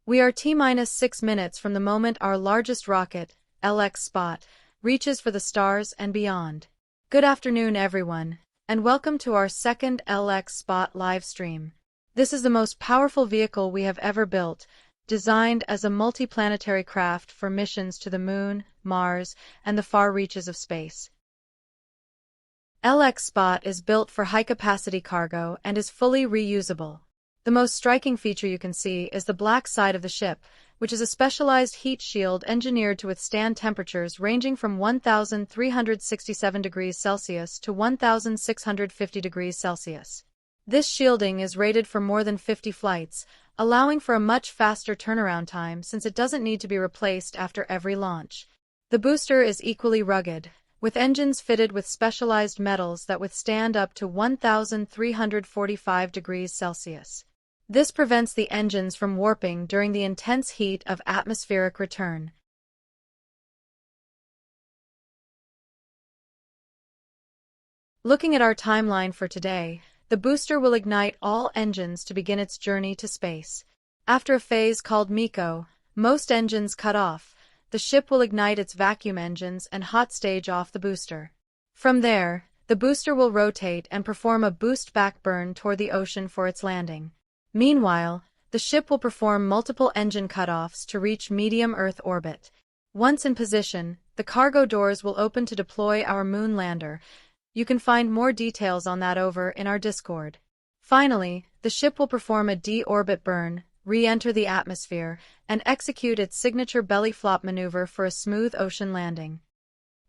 We are T-minus 6 minutes from the moment our largest rocket, Lxspot, reaches for the stars and beyond. Good afternoon, everyone, and welcome to our second Lxspot live stream. This is the most powerful vehicle we have ever built, designed as a multiplanetary craft for missions to the Moon, Mars, and the far reaches of space. Lxspot is built for high-capacity cargo and is fully reusable. The most striking feature you can see is the black side of the ship, which is a specialized heat shield engineered to withstand temperatures ranging from 1,367 degrees Celsius to 1,650 degrees Celsius. This shielding is rated for more than 50 flights, allowing for a much faster turnaround time since it doesn't need to be replaced after every launch. The booster is equally rugged, with engines fitted with specialized metals that withstand up to 1,345 degrees Celsius. This prevents the engines from warping during the intense heat of atmospheric return. Looking at our timeline for today, the booster will ignite all engines to begin its journey to space. After a phase called MECO, most engines cut off, the ship will ignite its vacuum engines and hot stage off the booster. From there, the booster will rotate and perform a boost back burn toward the ocean for its landing. Meanwhile, the ship will perform multiple engine cutoffs to reach medium Earth orbit. Once in position, the cargo doors will open to deploy our moon lander. You can find more details on that over in our Discord. Finally, the ship will perform a de-orbit burn, re-enter the atmosphere, and execute its signature belly flop maneuver for a smooth ocean landing.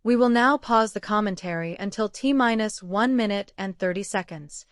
We will now pause the commentary until T-minus 1 minute and 30 seconds.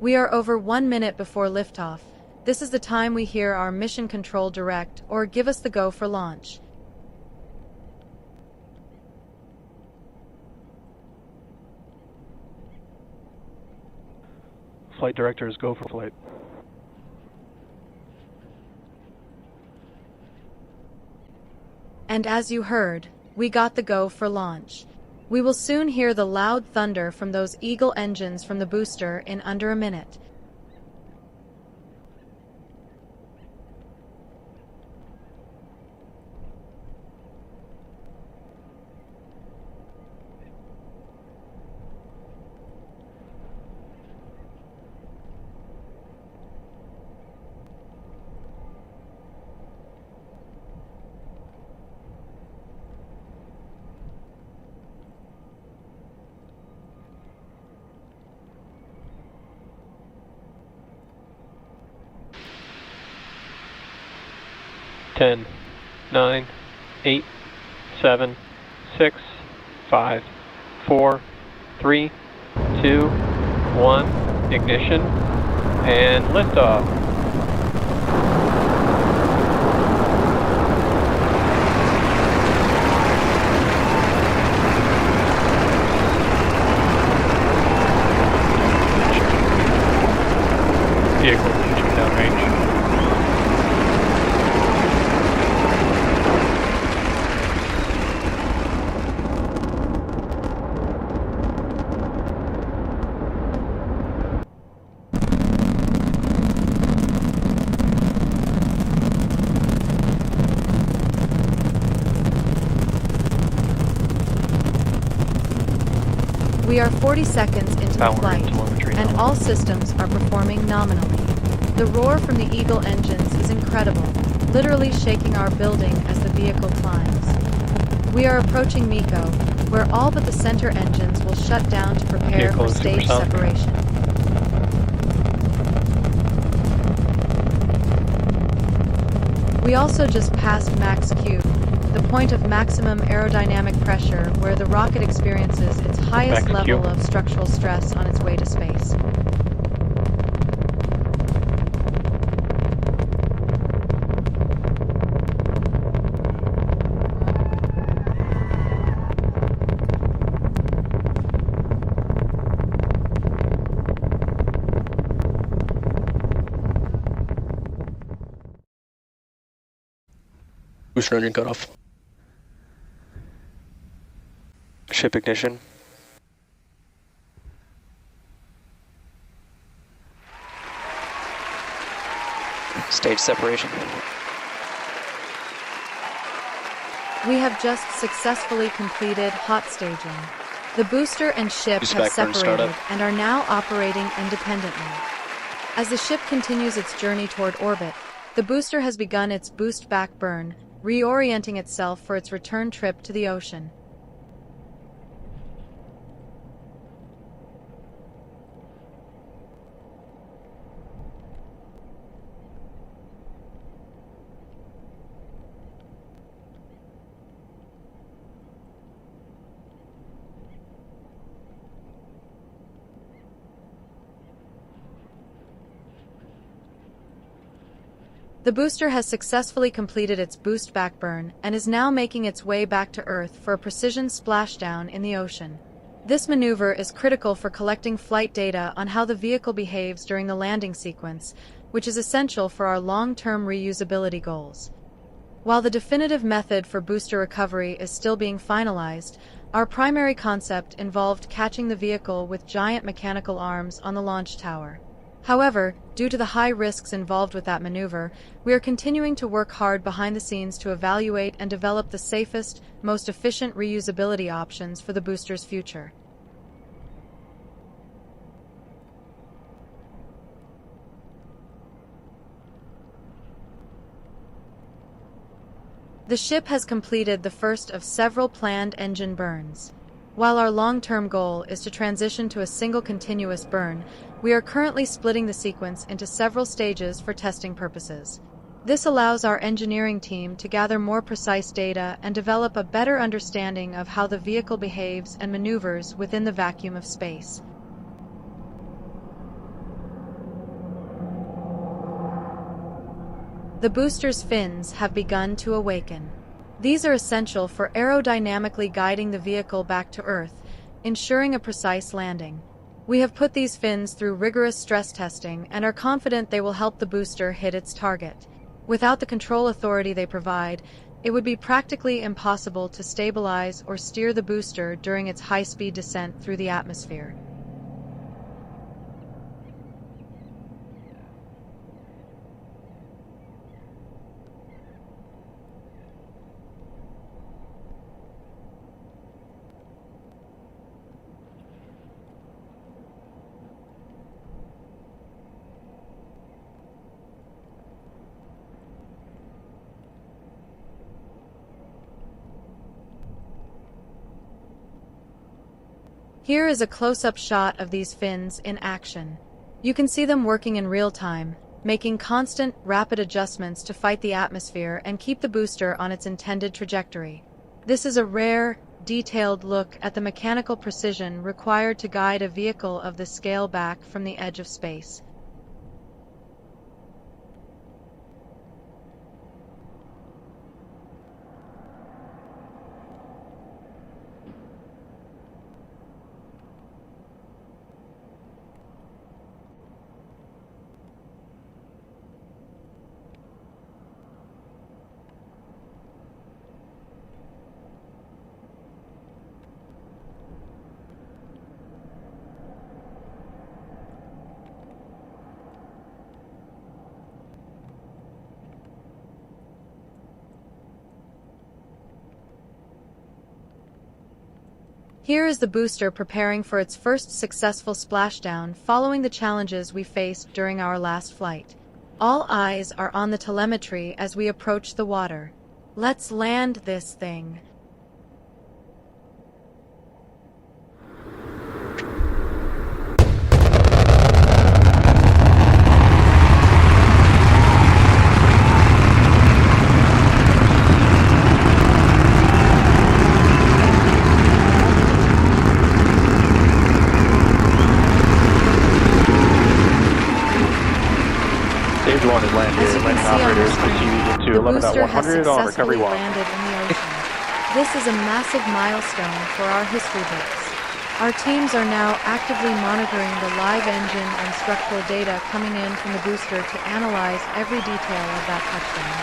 We are over 1 minute before liftoff. This is the time we hear our mission control direct or give us the go for launch. Flight directors, go for flight. And as you heard, we got the go for launch. We will soon hear the loud thunder from those Eagle engines from the booster in under a minute. Ten, 9, 8, 7, 6, 5, 4, 3, 2, 1, ignition, and liftoff. Vehicle reaching downrange. We are 40 seconds into the Power flight, and telemetry and nominal. all systems are performing nominally. The roar from the Eagle engines is incredible, literally shaking our building as the vehicle climbs. We are approaching MECO, where all but the center engines will shut down to prepare Vehicle for is stage supersonic. separation. We also just passed Max Q, the point of maximum aerodynamic pressure where the rocket experiences its highest Max Q. level of structural stress on its way to space. Booster engine cutoff. Ship ignition. Stage separation. We have just successfully completed hot staging. The booster and ship Boost have back burn separated startup. and are now operating independently. As the ship continues its journey toward orbit, the booster has begun its boost back burn, reorienting itself for its return trip to the ocean. The booster has successfully completed its boost back burn and is now making its way back to Earth for a precision splashdown in the ocean. This maneuver is critical for collecting flight data on how the vehicle behaves during the landing sequence, which is essential for our long-term reusability goals. While the definitive method for booster recovery is still being finalized, our primary concept involved catching the vehicle with giant mechanical arms on the launch tower. However, due to the high risks involved with that maneuver, we are continuing to work hard behind the scenes to evaluate and develop the safest, most efficient reusability options for the booster's future. The ship has completed the first of several planned engine burns. While our long-term goal is to transition to a single continuous burn, we are currently splitting the sequence into several stages for testing purposes. This allows our engineering team to gather more precise data and develop a better understanding of how the vehicle behaves and maneuvers within the vacuum of space. The booster's fins have begun to awaken. These are essential for aerodynamically guiding the vehicle back to Earth, ensuring a precise landing. We have put these fins through rigorous stress testing and are confident they will help the booster hit its target. Without the control authority they provide, it would be practically impossible to stabilize or steer the booster during its high-speed descent through the atmosphere. Here is a close-up shot of these fins in action. You can see them working in real time, making constant, rapid adjustments to fight the atmosphere and keep the booster on its intended trajectory. This is a rare, detailed look at the mechanical precision required to guide a vehicle of this scale back from the edge of space. Here is the booster preparing for its first successful splashdown following the challenges we faced during our last flight. All eyes are on the telemetry as we approach the water. Let's land this thing. Stage 1 is landed. As you can Landing see on operator the is proceeding screen, to the booster has 11.100 on recovery successfully 1. landed in the ocean. This is a massive milestone for our history books. Our teams are now actively monitoring the live engine and structural data coming in from the booster to analyze every detail of that touchdown.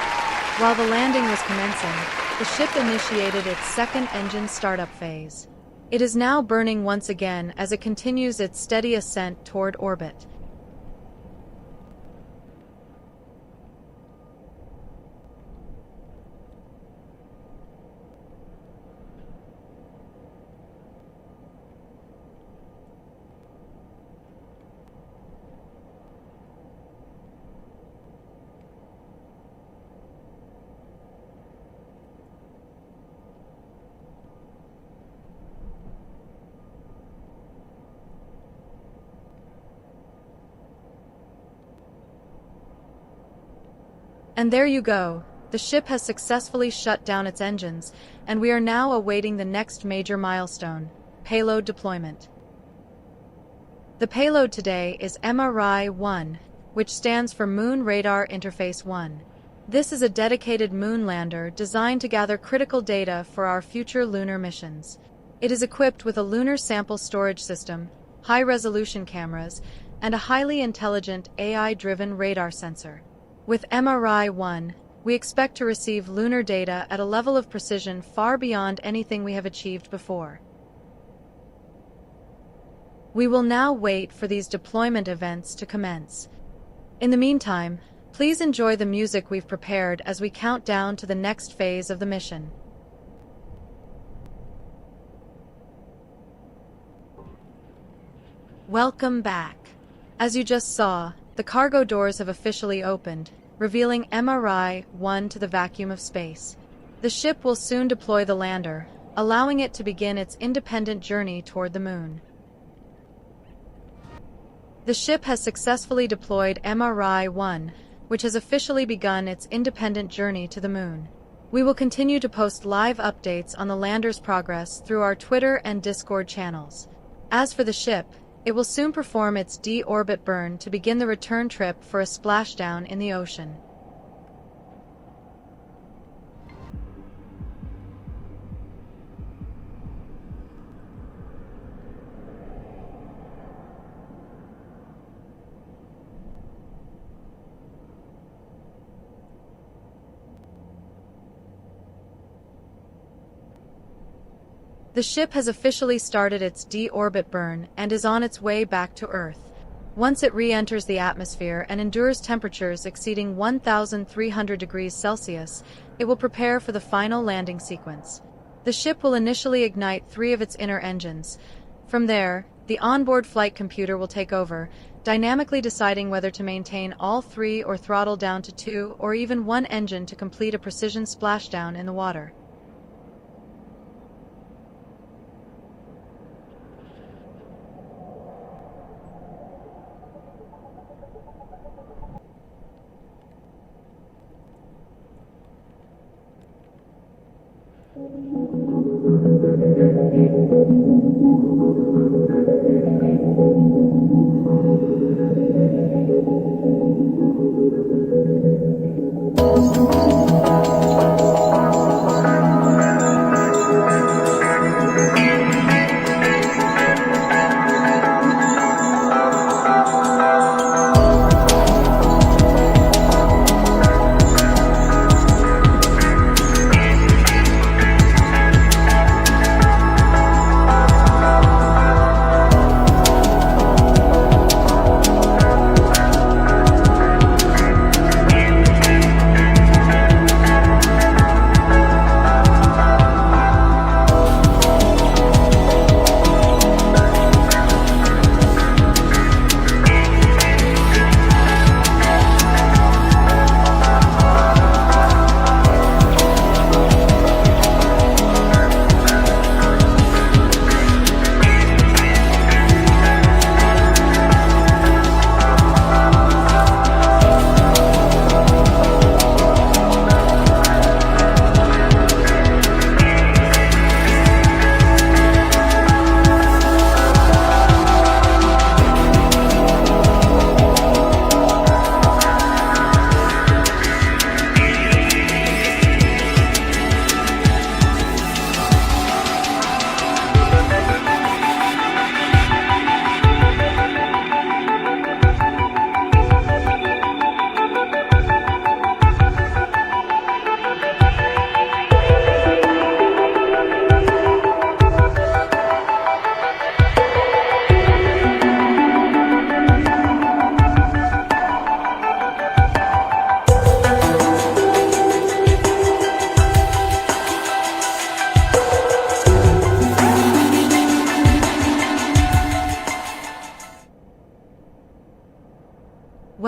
While the landing was commencing, the ship initiated its second engine startup phase. It is now burning once again as it continues its steady ascent toward orbit. And there you go. The ship has successfully shut down its engines, and we are now awaiting the next major milestone, payload deployment. The payload today is MRI-1, which stands for Moon Radar Interface 1. This is a dedicated moon lander designed to gather critical data for our future lunar missions. It is equipped with a lunar sample storage system, high-resolution cameras, and a highly intelligent AI-driven radar sensor. With MRI-1, we expect to receive lunar data at a level of precision far beyond anything we have achieved before. We will now wait for these deployment events to commence. In the meantime, please enjoy the music we've prepared as we count down to the next phase of the mission. Welcome back. As you just saw, the cargo doors have officially opened, revealing MRI-1 to the vacuum of space. The ship will soon deploy the lander, allowing it to begin its independent journey toward the moon. The ship has successfully deployed MRI-1, which has officially begun its independent journey to the moon. We will continue to post live updates on the lander's progress through our Twitter and Discord channels. As for the ship, it will soon perform its de-orbit burn to begin the return trip for a splashdown in the ocean. The ship has officially started its de-orbit burn and is on its way back to Earth. Once it re-enters the atmosphere and endures temperatures exceeding 1,300 degrees Celsius, it will prepare for the final landing sequence. The ship will initially ignite 3 of its inner engines. From there, the onboard flight computer will take over, dynamically deciding whether to maintain all 3 or throttle down to 2 or even 1 engine to complete a precision splashdown in the water.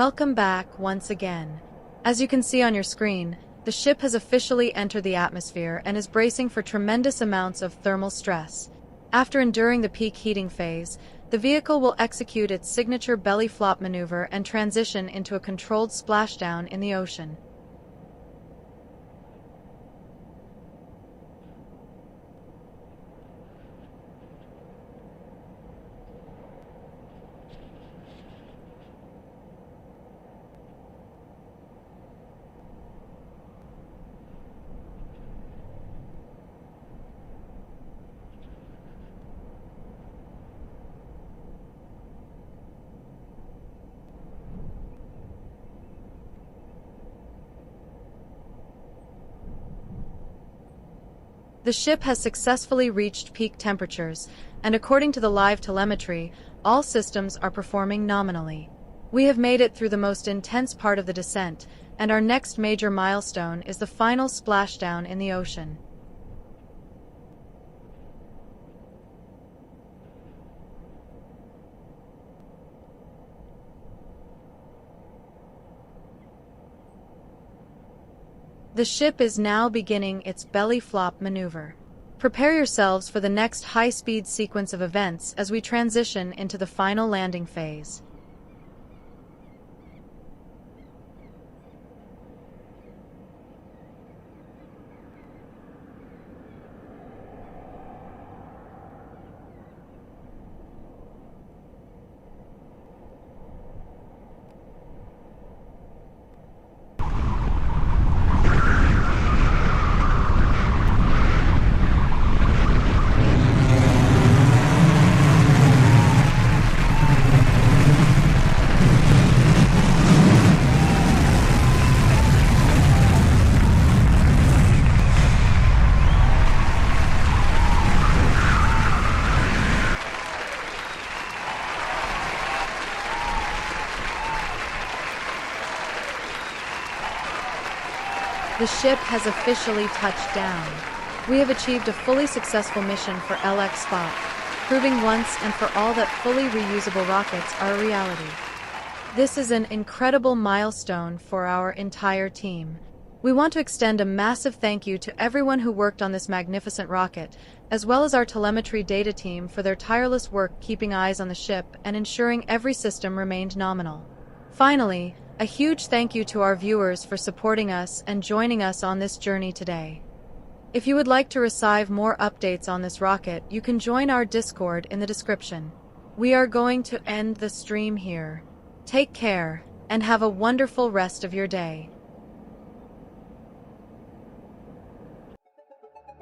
Welcome back once again. As you can see on your screen, the ship has officially entered the atmosphere and is bracing for tremendous amounts of thermal stress. After enduring the peak heating phase, the vehicle will execute its signature belly flop maneuver and transition into a controlled splashdown in the ocean. The ship has successfully reached peak temperatures, and according to the live telemetry, all systems are performing nominally. We have made it through the most intense part of the descent, and our next major milestone is the final splashdown in the ocean. The ship is now beginning its belly flop maneuver. Prepare yourselves for the next high-speed sequence of events as we transition into the final landing phase. The ship has officially touched down. We have achieved a fully successful mission for Lxspot, proving once and for all that fully reusable rockets are a reality. This is an incredible milestone for our entire team. We want to extend a massive thank you to everyone who worked on this magnificent rocket, as well as our telemetry data team for their tireless work keeping eyes on the ship and ensuring every system remained nominal. Finally, a huge thank you to our viewers for supporting us and joining us on this journey today. If you would like to receive more updates on this rocket, you can join our Discord in the description. We are going to end the stream here. Take care, and have a wonderful rest of your day.